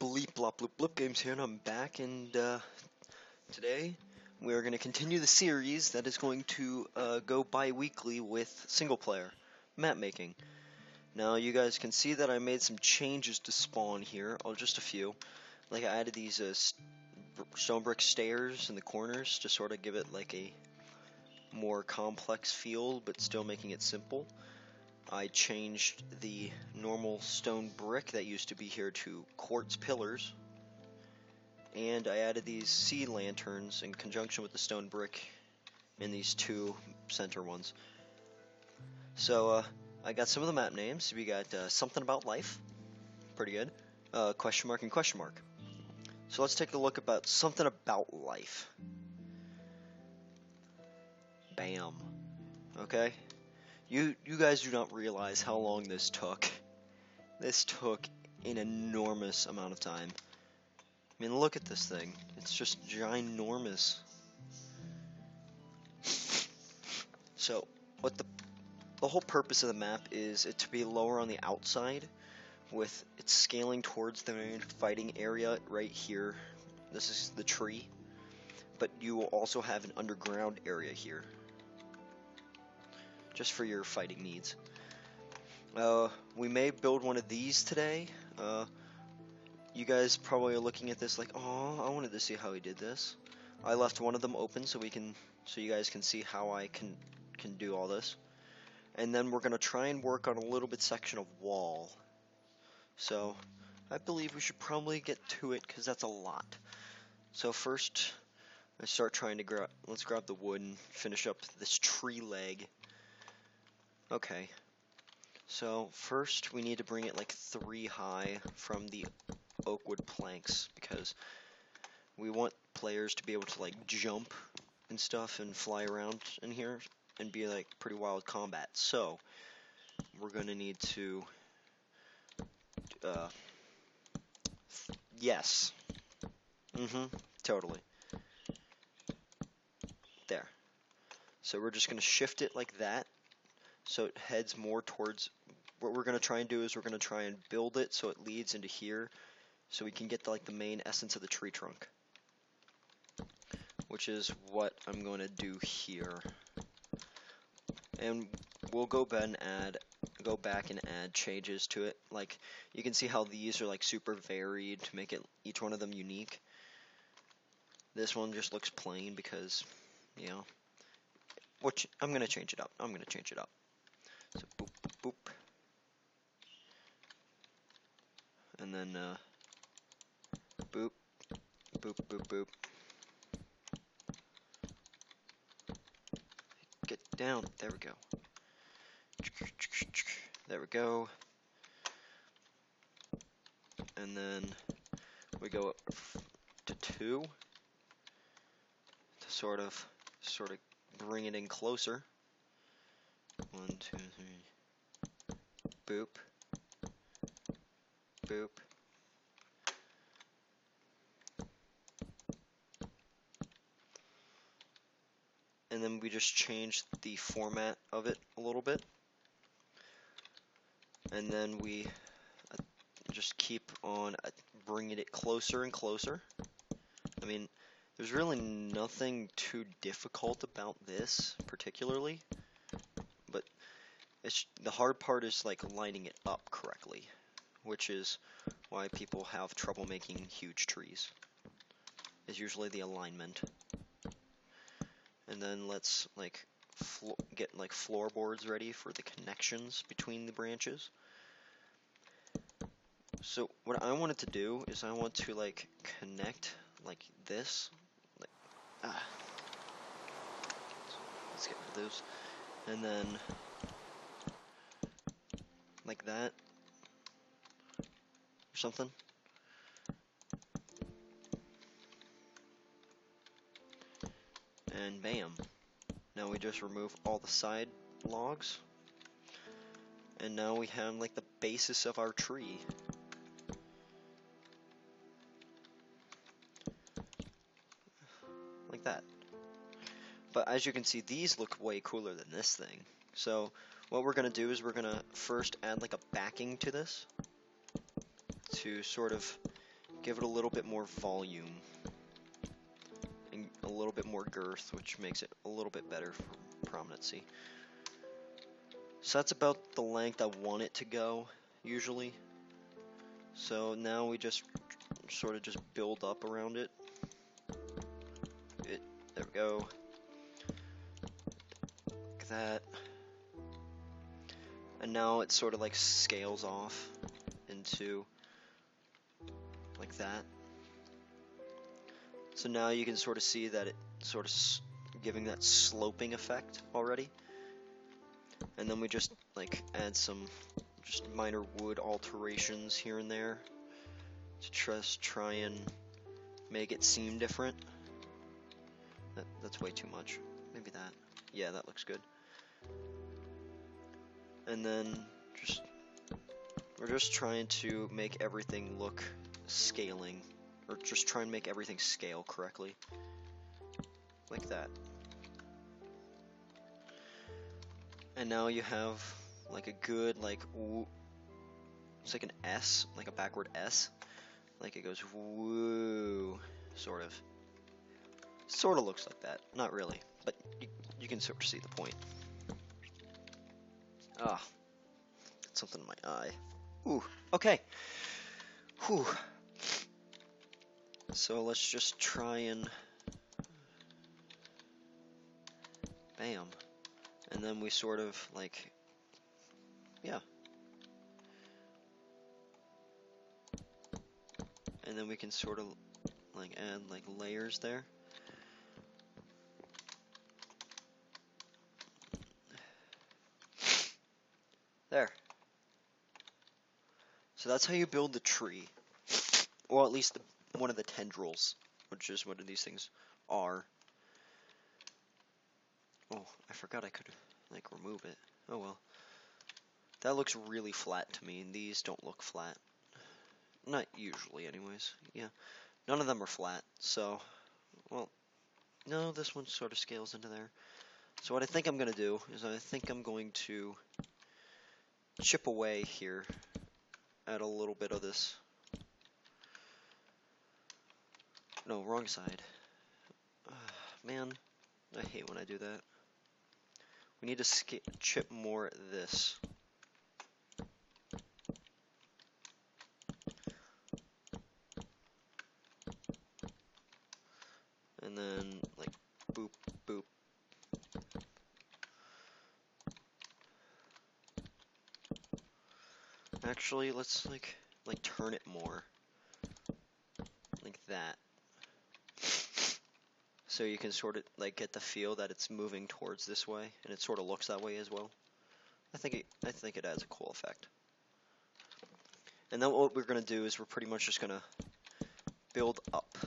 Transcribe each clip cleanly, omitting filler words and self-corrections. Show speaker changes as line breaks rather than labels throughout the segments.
Bleep Blop Bloop Bloop Games here, and I'm back, and today we're going to continue the series that is going to go bi-weekly with single-player map making. Now, you guys can see that I made some changes to spawn here, just a few. Like, I added these stone brick stairs in the corners to sort of give it like a more complex feel, but still making it simple. I changed the normal stone brick that used to be here to quartz pillars, and I added these sea lanterns in conjunction with the stone brick in these two center ones. So I got some of the map names. We got Something About Life, pretty good, question mark and question mark. So let's take a look about Something About Life. Bam. Okay? You guys do not realize how long this took. This took an enormous amount of time. I mean, look at this thing. It's just ginormous. So, what the whole purpose of the map is it to be lower on the outside, with it scaling towards the main fighting area right here. This is the tree. But you will also have an underground area here, just for your fighting needs. We may build one of these today. You guys probably are looking at this like, oh, I wanted to see how he did this. I left one of them open so you guys can see how I can do all this. And then we're gonna try and work on a little bit section of wall. So I believe we should probably get to it because that's a lot. So first, I start trying to let's grab the wood and finish up this tree leg. Okay. So first we need to bring it like 3 high from the oak wood planks, because we want players to be able to like jump and stuff and fly around in here and be like pretty wild combat. So we're gonna need to yes, totally, there. So we're just gonna shift it like that so it heads more towards what we're gonna try and do is we're gonna try and build it so it leads into here, so we can get like the main essence of the tree trunk, which is what I'm going to do here. And we'll go back and add changes to it. Like, you can see how these are like super varied to make it each one of them unique. This one just looks plain because, you know, which I'm gonna change it up. So boop boop boop, and then boop boop boop boop. Get down. There we go. There we go. And then we go up to 2 to sort of bring it in closer. 1, 2, 3. Boop. Boop. And then we just change the format of it a little bit. And then we just keep on bringing it closer and closer. I mean, there's really nothing too difficult about this particularly, but the hard part is like lining it up correctly, which is why people have trouble making huge trees, is usually the alignment. And then let's like get like floorboards ready for the connections between the branches. So what I wanted to do is I want to like connect like this, like let's get rid of those, and then like that or something. And bam. Now we just remove all the side logs, and now we have like the basis of our tree. Like that. But as you can see, these look way cooler than this thing. So what we're going to do is we're going to first add like a backing to this to sort of give it a little bit more volume and a little bit more girth, which makes it a little bit better for prominency. So that's about the length I want it to go, usually. So now we just sort of just build up around it. There we go. Like that. And now it sort of like scales off into like that. So now you can sort of see that it sort of giving that sloping effect already. And then we just like add some just minor wood alterations here and there to just try and make it seem different. That's way too much. Maybe that. Yeah, that looks good. And then we're just trying to make everything look scaling, or just try and make everything scale correctly, like that. And now you have like a good it's like an S, like a backward S, like it goes woo, sort of. Sort of looks like that, not really, but you can sort of see the point. Ah, got something in my eye. Ooh, okay. Whew. So let's just try and bam. And then we sort of like, yeah. And then we can sort of like add like layers there. There. So that's how you build the tree. Or at least one of the tendrils, which is what these things are. Oh, I forgot I could like remove it. Oh well. That looks really flat to me, and these don't look flat. Not usually, anyways. Yeah. None of them are flat, so, well, no, this one sort of scales into there. So what I think I'm going to do is I think I'm going to chip away here at a little bit of this. No, wrong side. Man, I hate when I do that. We need to chip more at this. And then, like, boop, boop. Actually, let's, like turn it more. Like that. So you can sort of, like, get the feel that it's moving towards this way, and it sort of looks that way as well. I think it adds a cool effect. And then what we're going to do is we're pretty much just going to build up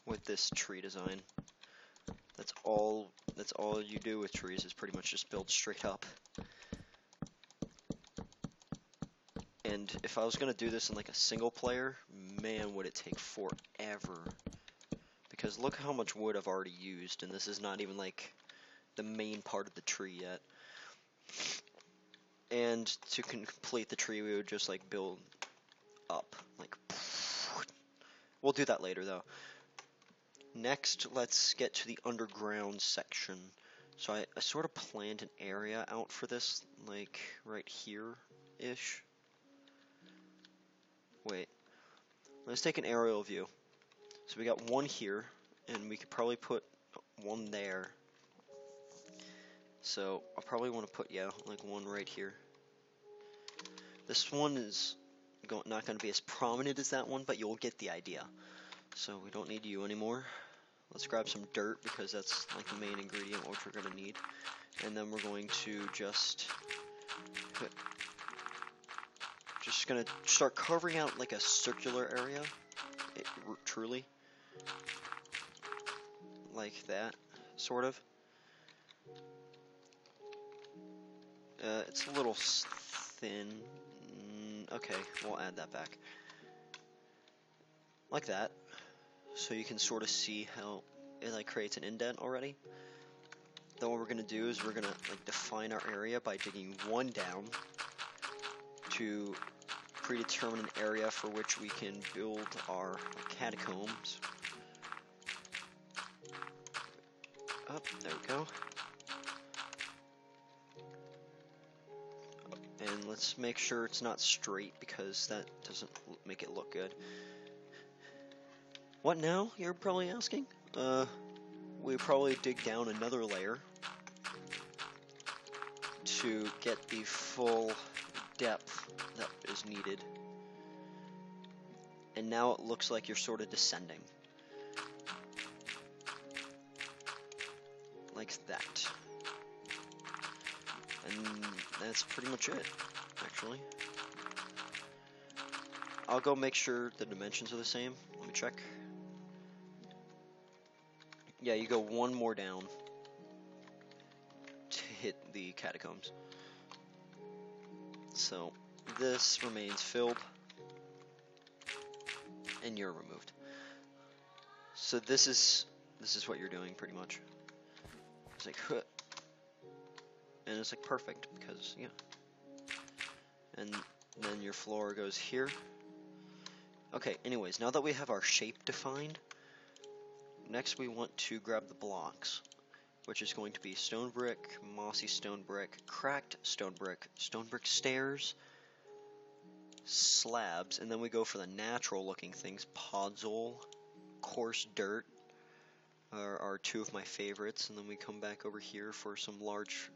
with this tree design. That's all you do with trees, is pretty much just build straight up. And if I was going to do this in like a single player, man, would it take forever. Because look how much wood I've already used, and this is not even like the main part of the tree yet. And to complete the tree, we would just like build up, like. We'll do that later though. Next, let's get to the underground section. So I sort of planned an area out for this, like right here-ish. Wait, let's take an aerial view. So we got one here, and we could probably put one there. So I'll probably want to put, yeah, like one right here. This one is not going to be as prominent as that one, but you'll get the idea. So we don't need you anymore. Let's grab some dirt, because that's like the main ingredient which we're going to need. And then we're going to just going to start carving out like a circular area, truly. Like that, sort of. It's a little thin. Okay, we'll add that back. Like that. So you can sort of see how it like creates an indent already. Then what we're going to do is we're going to like define our area by digging one down to predetermine an area for which we can build our catacombs. Up, there we go. And let's make sure it's not straight because that doesn't make it look good. What now, you're probably asking? We probably dig down another layer to get the full depth that is needed. And now it looks like you're sort of descending. Like that. And that's pretty much it, actually. I'll go make sure the dimensions are the same. Let me check. Yeah, you go one more down to hit the catacombs. So this remains filled, and you're removed. So this is what you're doing pretty much. It's like, huh. And it's like perfect because, yeah. And then your floor goes here. Okay, anyways, now that we have our shape defined, next we want to grab the blocks, which is going to be stone brick, mossy stone brick, cracked stone brick stairs, slabs, and then we go for the natural looking things. Podzol, coarse dirt are two of my favorites, and then we come back over here for some large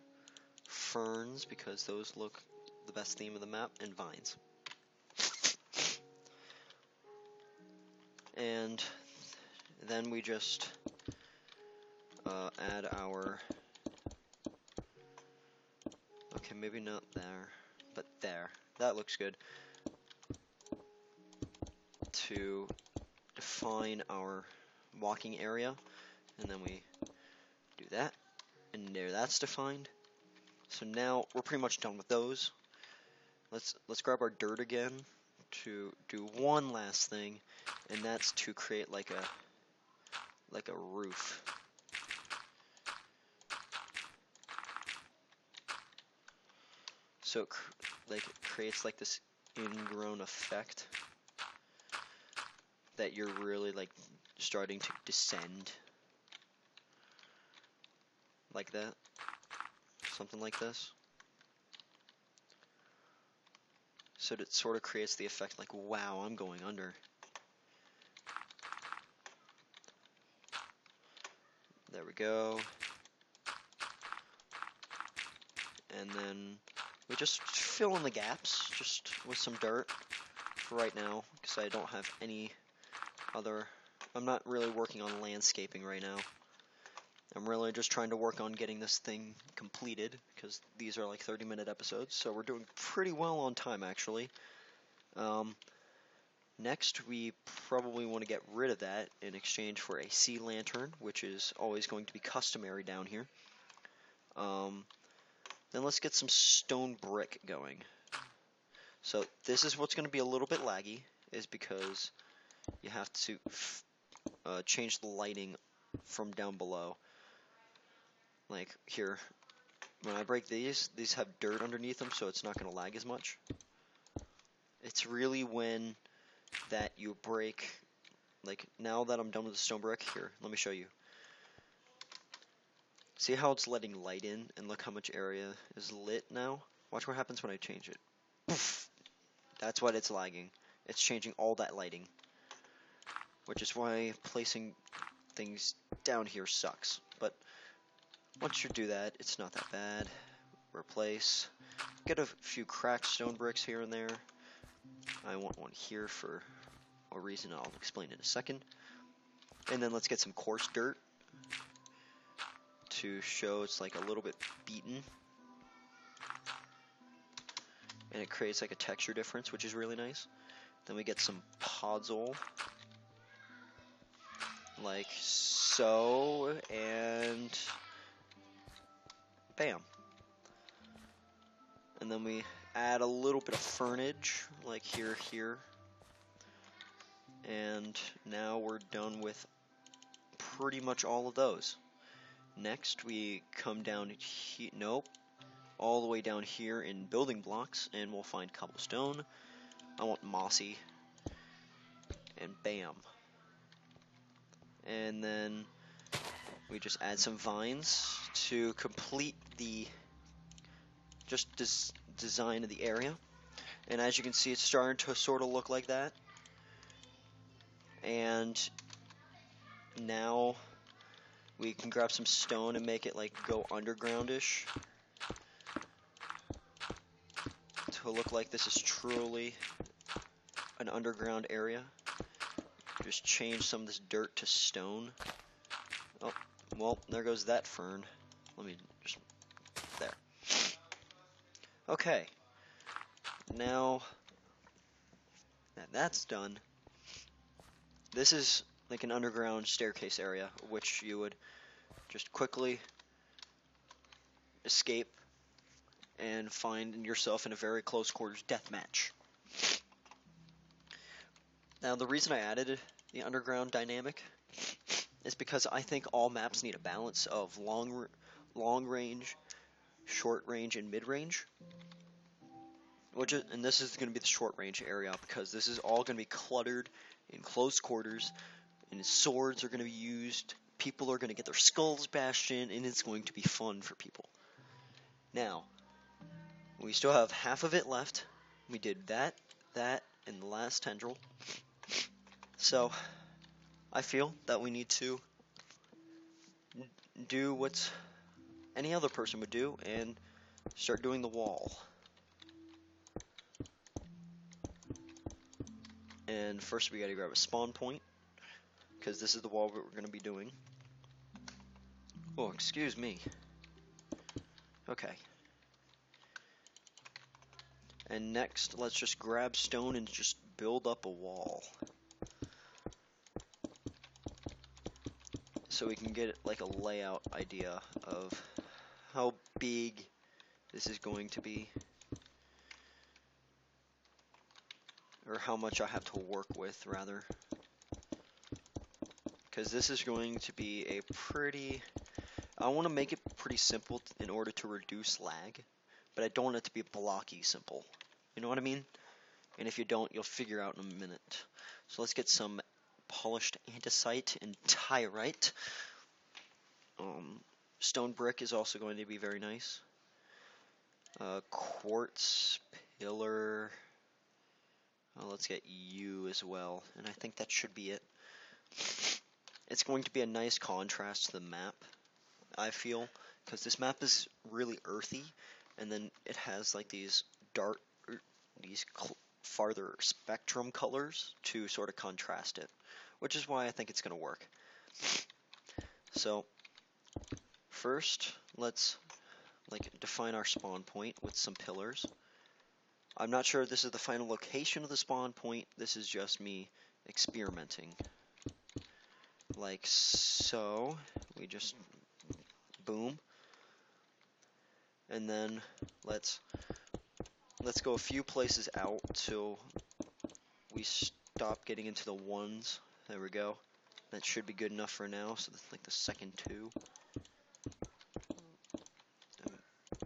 ferns because those look the best theme of the map, and vines. And then we just add our, okay, maybe not there, but there. That looks good. To define our walking area, and then we do that, and there, that's defined. So now we're pretty much done with those. Let's grab our dirt again to do one last thing, and that's to create like a roof. So it creates like this ingrown effect that you're really like starting to descend, like that, something like this. So it sort of creates the effect like, wow, I'm going under. There we go. And then we just fill in the gaps just with some dirt for right now, because I don't have any other, I'm not really working on landscaping right now. I'm really just trying to work on getting this thing completed, because these are like 30-minute episodes, so we're doing pretty well on time actually. Next, we probably want to get rid of that in exchange for a sea lantern, which is always going to be customary down here. Then let's get some stone brick going. So this is what's going to be a little bit laggy, is because you have to change the lighting from down below. Like here, when I break these have dirt underneath them, so it's not going to lag as much. It's really when that you break, like now that I'm done with the stone brick, here, let me show you. See how it's letting light in, and look how much area is lit now? Watch what happens when I change it. Poof! That's what it's lagging. It's changing all that lighting. Which is why placing things down here sucks. But once you do that, it's not that bad. Replace. Get a few cracked stone bricks here and there. I want one here for a reason I'll explain in a second. And then let's get some coarse dirt to show it's like a little bit beaten. And it creates like a texture difference, which is really nice. Then we get some podzol, like so, and bam. And then we add a little bit of fernage, like here. And now we're done with pretty much all of those. Next, we come down all the way down here in building blocks, and we'll find cobblestone. I want mossy, and bam. And then we just add some vines to complete the design of the area. And as you can see, it's starting to sort of look like that. And now we can grab some stone and make it like go undergroundish to look like this is truly an underground area. Just change some of this dirt to stone. Oh, well, there goes that fern. Let me just, there. Okay, now that that's done, this is like an underground staircase area, which you would just quickly escape and find yourself in a very close quarters death match. Now, the reason I added the underground dynamic is because I think all maps need a balance of long range, short range, and mid range. And this is going to be the short range area because this is all going to be cluttered in close quarters, and swords are going to be used. People are going to get their skulls bashed in, and it's going to be fun for people. Now, we still have half of it left. We did that, and the last tendril. So, I feel that we need to do what any other person would do and start doing the wall. And first we gotta grab a spawn point, because this is the wall we're gonna be doing. Oh, excuse me. Okay. And next, let's just grab stone and just build up a wall. So we can get like a layout idea of how big this is going to be. Or how much I have to work with, rather. Because this is going to be a pretty... I want to make it pretty simple in order to reduce lag, but I don't want it to be blocky simple. You know what I mean? And if you don't, you'll figure out in a minute. So let's get some polished andesite and tyrite. Stone brick is also going to be very nice. Quartz, pillar... let's get you as well, and I think that should be it. It's going to be a nice contrast to the map, I feel, because this map is really earthy, and then it has like these dark, farther spectrum colors to sort of contrast it, which is why I think it's going to work. So, first, let's define our spawn point with some pillars. I'm not sure if this is the final location of the spawn point. This is just me experimenting. Like so. We just boom. And then let's go a few places out till we stop getting into the ones. There we go. That should be good enough for now. So that's like the second two.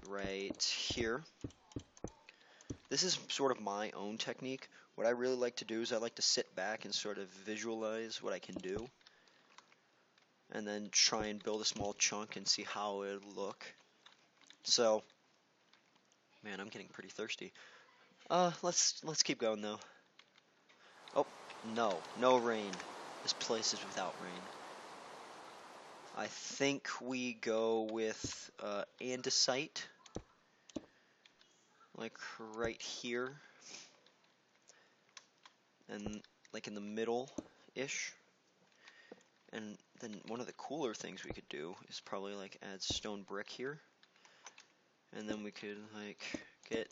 Right here. This is sort of my own technique. What I really like to do is I like to sit back and sort of visualize what I can do. And then try and build a small chunk and see how it would look. So, man, I'm getting pretty thirsty. Let's keep going though. Oh, no rain. This place is without rain. I think we go with andesite. Like right here. And like in the middle-ish. And then one of the cooler things we could do is probably like add stone brick here. And then we could like get...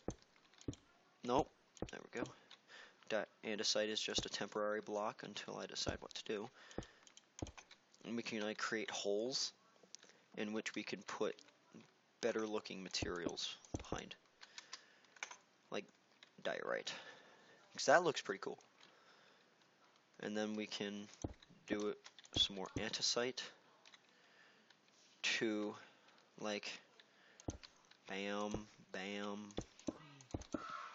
Nope. There we go. Andesite is just a temporary block until I decide what to do. And we can like create holes in which we can put better looking materials behind. Like diorite. Because that looks pretty cool. And then we can do some more andesite to like bam, bam,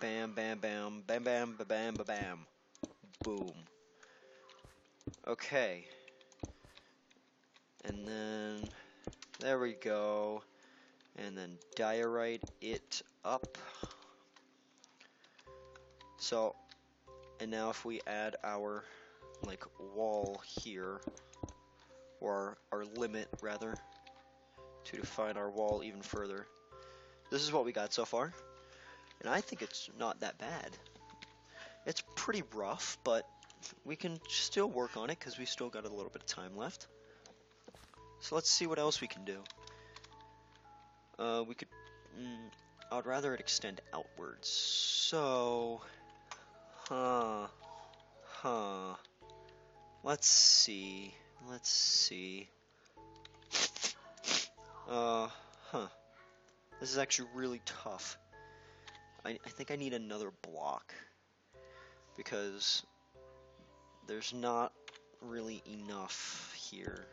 Bam, bam, bam, bam, bam, ba bam, ba bam. Boom. Okay. And then, there we go. And then diorite it up. So, and now if we add our, like, wall here, or our limit, rather, to define our wall even further. This is what we got so far, and I think it's not that bad. It's pretty rough, but we can still work on it because we still got a little bit of time left. So let's see what else we can do. We could, I'd rather it extend outwards, so, let's see, this is actually really tough. I think I need another block, because there's not really enough here.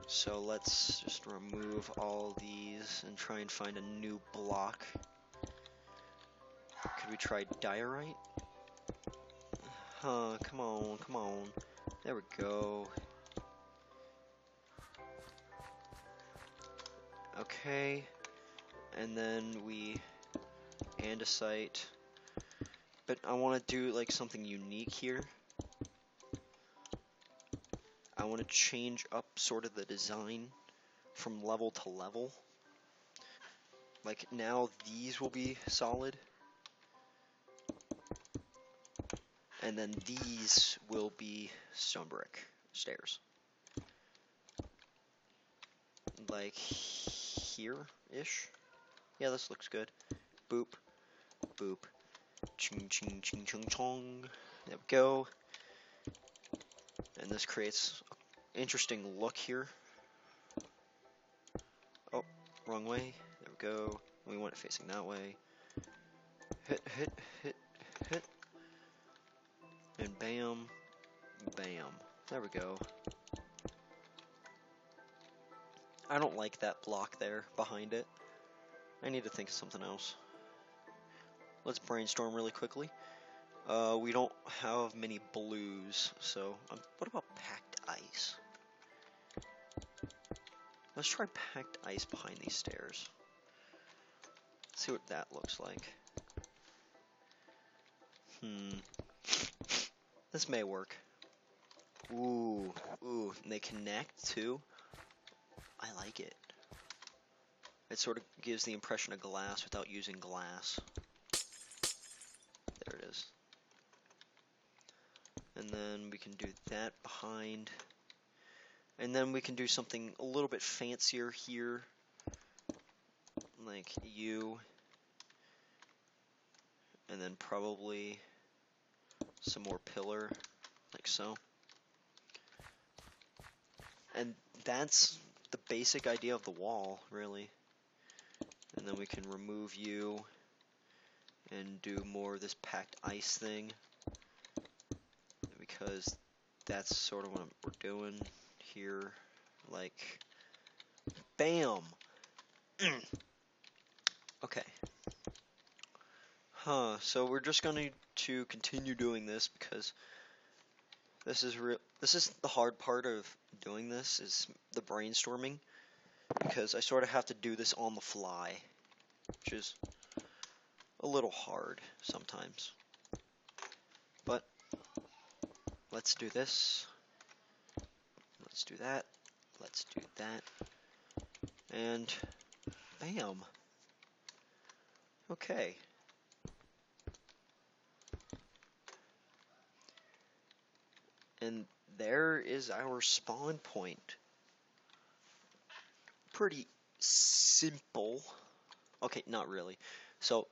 So let's just remove all these and try and find a new block. Could we try diorite? Come on, come on. There we go. Okay, and then we andesite. But I want to do like something unique here. I want to change up sort of the design from level to level. Like now these will be solid, and then these will be stone brick stairs. Like here-ish. Yeah, this looks good. Boop, boop, ching ching ching chung chong. There we go. And this creates an interesting look here. Oh, wrong way. There we go. We want it facing that way. Hit, hit, hit, hit. And bam, bam. There we go. I don't like that block there behind it. I need to think of something else. Let's brainstorm really quickly. We don't have many blues, so what about packed ice? Let's try packed ice behind these stairs. See what that looks like. This may work. Ooh, ooh, and they connect too. I like it. It sort of gives the impression of glass without using glass. There it is. And then we can do that behind. And then we can do something a little bit fancier here. Like you. And then probably some more pillar, like so. And that's the basic idea of the wall, really. And then we can remove you and do more of this packed ice thing, because that's sort of what we're doing here. Like, bam! Okay. So we're just going to continue doing this because this is the hard part of doing this, is the brainstorming, because I sort of have to do this on the fly, which is a little hard sometimes. But let's do this. Let's do that. Let's do that. And bam. Okay. And there is our spawn point. Pretty simple. Okay, not really. So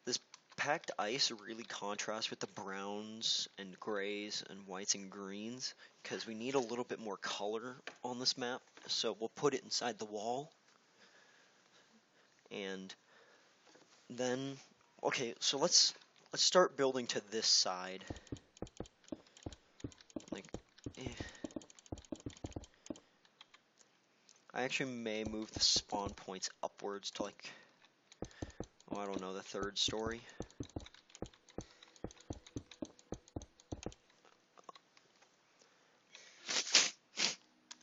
this packed ice really contrasts with the browns and grays and whites and greens, because we need a little bit more color on this map. So we'll put it inside the wall. And then, okay, so let's start building to this side. Like, I actually may move the spawn points upwards to like oh, I don't know, the third story.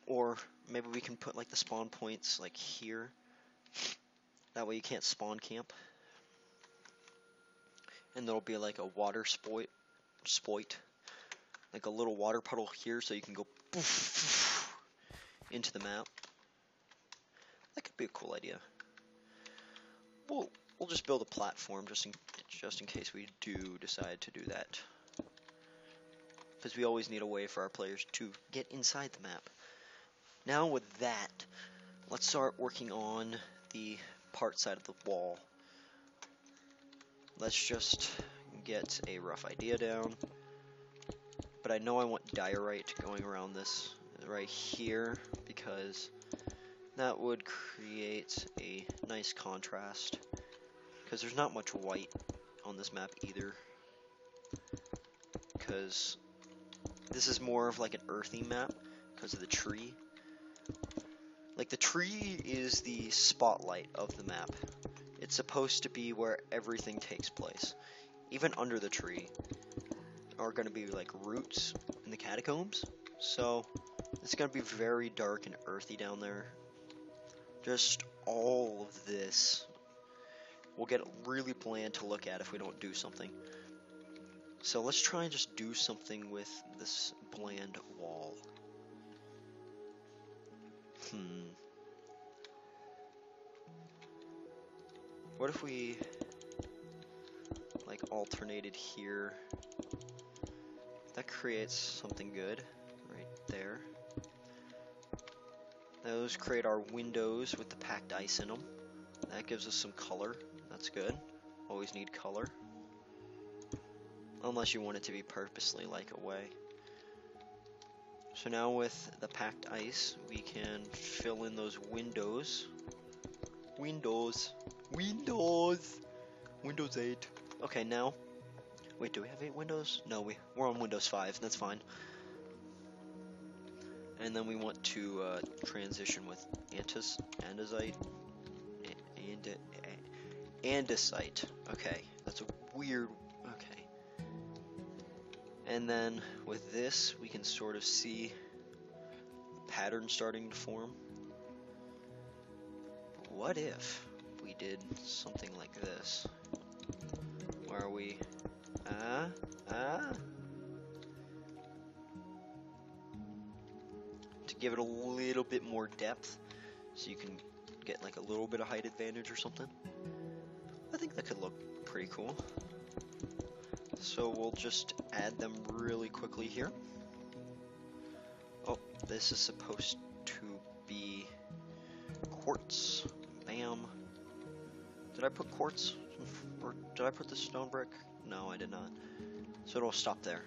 Or maybe we can put like the spawn points like here. That way you can't spawn camp. And there'll be like a water spoit, like a little water puddle here, so you can go poof, into the map. That could be a cool idea. We'll just build a platform just in case we do decide to do that, because we always need a way for our players to get inside the map. Now with that, let's start working on the part side of the wall. Let's just get a rough idea down. But I know I want diorite going around this right here, because that would create a nice contrast. Because there's not much white on this map either. Because this is more of like an earthy map because of the tree. Like, the tree is the spotlight of the map. It's supposed to be where everything takes place. Even under the tree are going to be like roots in the catacombs. So it's going to be very dark and earthy down there. Just all of this will get really bland to look at if we don't do something. So let's try and just do something with this bland wall. What if we like alternated here? That creates something good right there. Those create our windows with the packed ice in them. That gives us some color. That's good. Always need color. Unless you want it to be purposely like away. So now with the packed ice, we can fill in those windows. Windows 8. Okay, now, wait, do we have 8 windows? No, we're on Windows 5, that's fine. And then we want to transition with andesite. Andesite. Okay, that's a weird. Okay. And then with this, we can sort of see the pattern starting to form. What if we did something like this, where we to give it a little bit more depth, so you can get like a little bit of height advantage or something. I think that could look pretty cool. So we'll just add them really quickly here. Oh, this is supposed to be quartz. Bam. Did I put quartz? Or did I put the stone brick? No, I did not. So it'll stop there.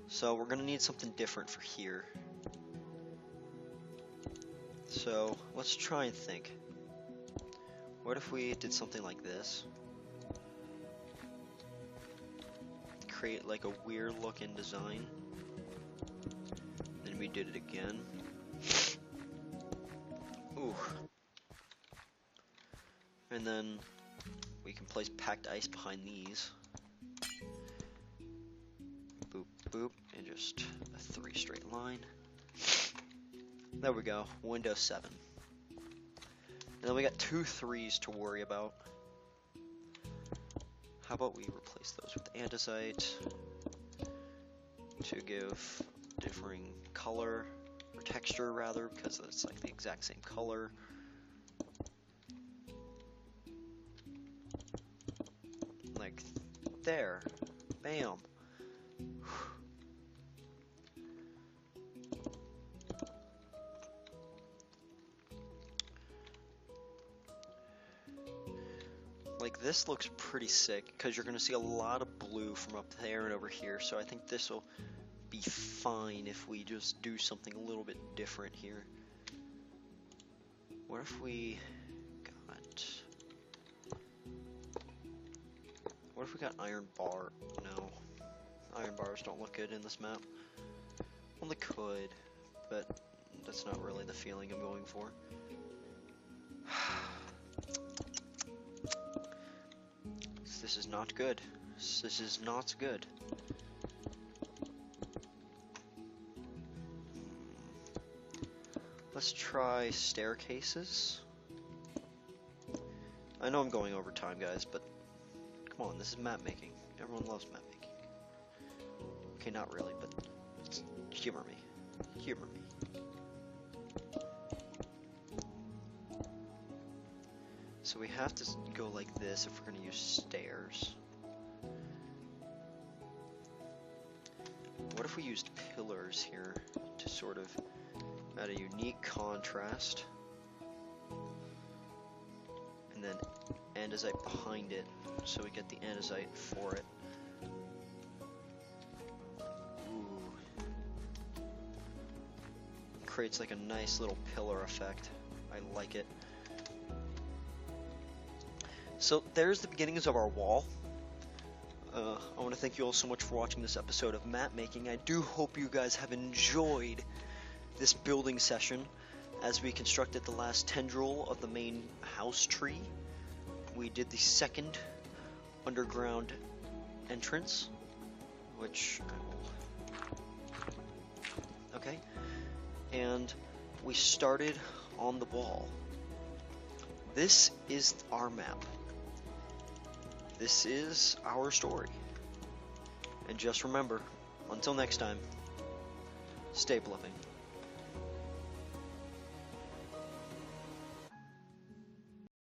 So we're gonna need something different for here. So let's try and think. What if we did something like this? Create like a weird looking design. Then we did it again. Ooh. And then we can place packed ice behind these. Boop, boop, and just a 3 straight line. There we go, Windows 7. And then we got 2 3s to worry about. How about we replace those with andesite to give differing color, or texture rather, because it's like the exact same color. Like there, bam. Like, this looks pretty sick, because you're going to see a lot of blue from up there and over here, so I think this will be fine if we just do something a little bit different here. What if we got iron bar? No, iron bars don't look good in this map. Well, they could, but that's not really the feeling I'm going for. This is not good. This is not good. Let's try staircases. I know I'm going over time, guys, but come on, this is map making. Everyone loves map making. Okay, not really, but humor me. Humor me. So we have to go like this if we're going to use stairs. What if we used pillars here to sort of add a unique contrast? And then andesite behind it, so we get the andesite for it. Ooh. Creates like a nice little pillar effect. I like it. So there's the beginnings of our wall. I want to thank you all so much for watching this episode of map making. I do hope you guys have enjoyed this building session as we constructed the last tendril of the main house tree. We did the second underground entrance, which I will... Okay. And we started on the wall. This is our map. This is our story. And just remember, until next time, stay bluffing.